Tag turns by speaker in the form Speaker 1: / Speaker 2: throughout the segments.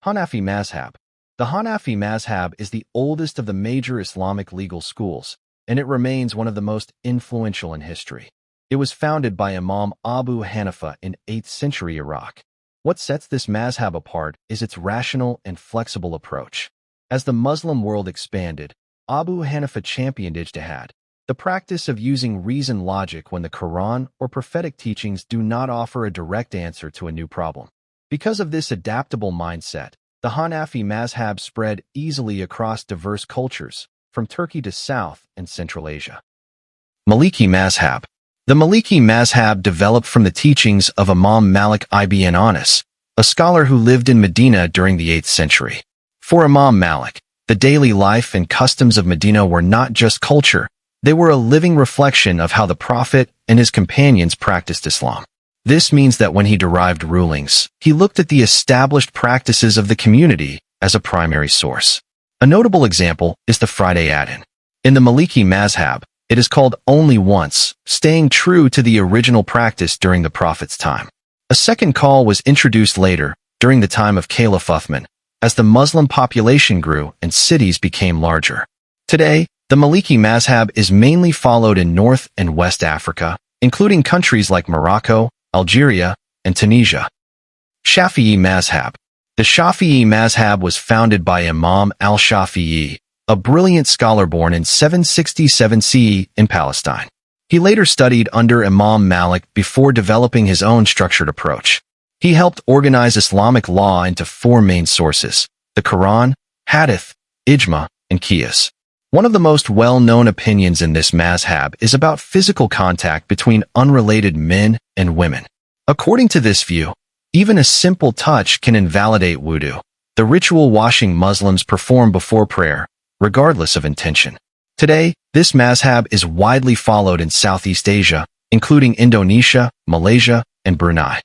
Speaker 1: Hanafi Mazhab. The Hanafi Mazhab is the oldest of the major Islamic legal schools, and it remains one of the most influential in history. It was founded by Imam Abu Hanifa in 8th century Iraq. What sets this mazhab apart is its rational and flexible approach. As the Muslim world expanded, Abu Hanifa championed ijtihad, the practice of using reasoned logic when the Quran or prophetic teachings do not offer a direct answer to a new problem. Because of this adaptable mindset, the Hanafi Mazhab spread easily across diverse cultures, from Turkey to South and Central Asia. Maliki Mazhab. The Maliki Mazhab developed from the teachings of Imam Malik ibn Anas, a scholar who lived in Medina during the 8th century. For Imam Malik, the daily life and customs of Medina were not just culture, they were a living reflection of how the Prophet and his companions practiced Islam. This means that when he derived rulings, he looked at the established practices of the community as a primary source. A notable example is the Friday Adhan. In the Maliki Mazhab, it is called only once, staying true to the original practice during the Prophet's time. A second call was introduced later, during the time of Caliph Uthman, as the Muslim population grew and cities became larger. Today, the Maliki Mazhab is mainly followed in North and West Africa, including countries like Morocco, Algeria, and Tunisia. Shafi'i Mazhab. The Shafi'i Mazhab was founded by Imam al-Shafi'i, a brilliant scholar born in 767 CE in Palestine. He later studied under Imam Malik before developing his own structured approach. He helped organize Islamic law into 4 main sources: the Quran, Hadith, Ijma, and Qiyas. One of the most well-known opinions in this mazhab is about physical contact between unrelated men and women. According to this view, even a simple touch can invalidate wudu, the ritual washing Muslims perform before prayer, regardless of intention. Today, this mazhab is widely followed in Southeast Asia, including Indonesia, Malaysia, and Brunei.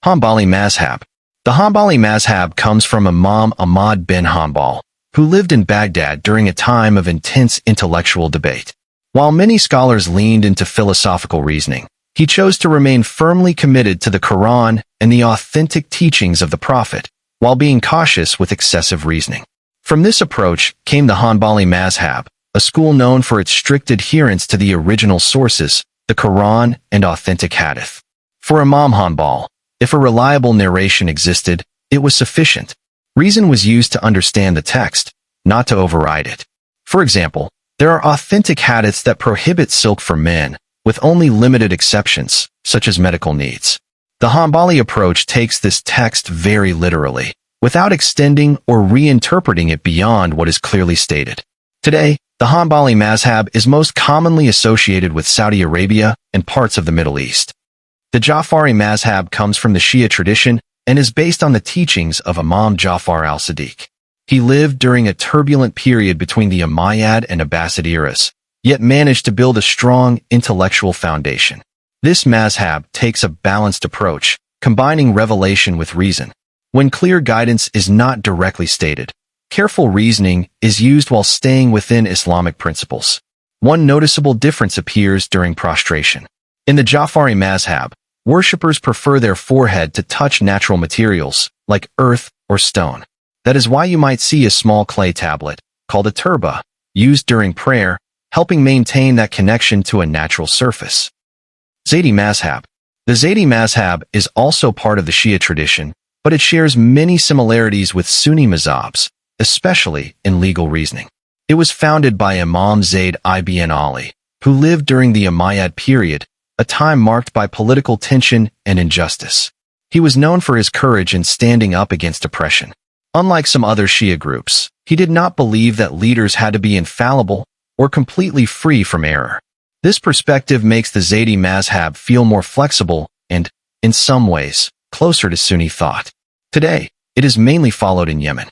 Speaker 1: Hanbali Mazhab. The Hanbali Mazhab comes from Imam Ahmad bin Hanbal, who lived in Baghdad during a time of intense intellectual debate. While many scholars leaned into philosophical reasoning, he chose to remain firmly committed to the Quran and the authentic teachings of the Prophet, while being cautious with excessive reasoning. From this approach came the Hanbali Mazhab, a school known for its strict adherence to the original sources, the Quran and authentic Hadith. For Imam Hanbal, if a reliable narration existed, it was sufficient. Reason was used to understand the text, not to override it. For example, there are authentic hadiths that prohibit silk for men, with only limited exceptions, such as medical needs. The Hanbali approach takes this text very literally, without extending or reinterpreting it beyond what is clearly stated. Today, the Hanbali Mazhab is most commonly associated with Saudi Arabia and parts of the Middle East. The Ja'fari Mazhab comes from the Shia tradition and is based on the teachings of Imam Ja'far al-Sadiq. He lived during a turbulent period between the Umayyad and Abbasid eras, yet managed to build a strong intellectual foundation. This mazhab takes a balanced approach, combining revelation with reason. When clear guidance is not directly stated, careful reasoning is used while staying within Islamic principles. One noticeable difference appears during prostration. In the Ja'fari Mazhab, worshippers prefer their forehead to touch natural materials, like earth or stone. That is why you might see a small clay tablet, called a turba, used during prayer, helping maintain that connection to a natural surface. Zaidi Mazhab. The Zaidi Mazhab is also part of the Shia tradition, but it shares many similarities with Sunni mazhabs, especially in legal reasoning. It was founded by Imam Zayd ibn Ali, who lived during the Umayyad period, a time marked by political tension and injustice. He was known for his courage in standing up against oppression. Unlike some other Shia groups, he did not believe that leaders had to be infallible or completely free from error. This perspective makes the Zaidi Mazhab feel more flexible and, in some ways, closer to Sunni thought. Today, it is mainly followed in Yemen.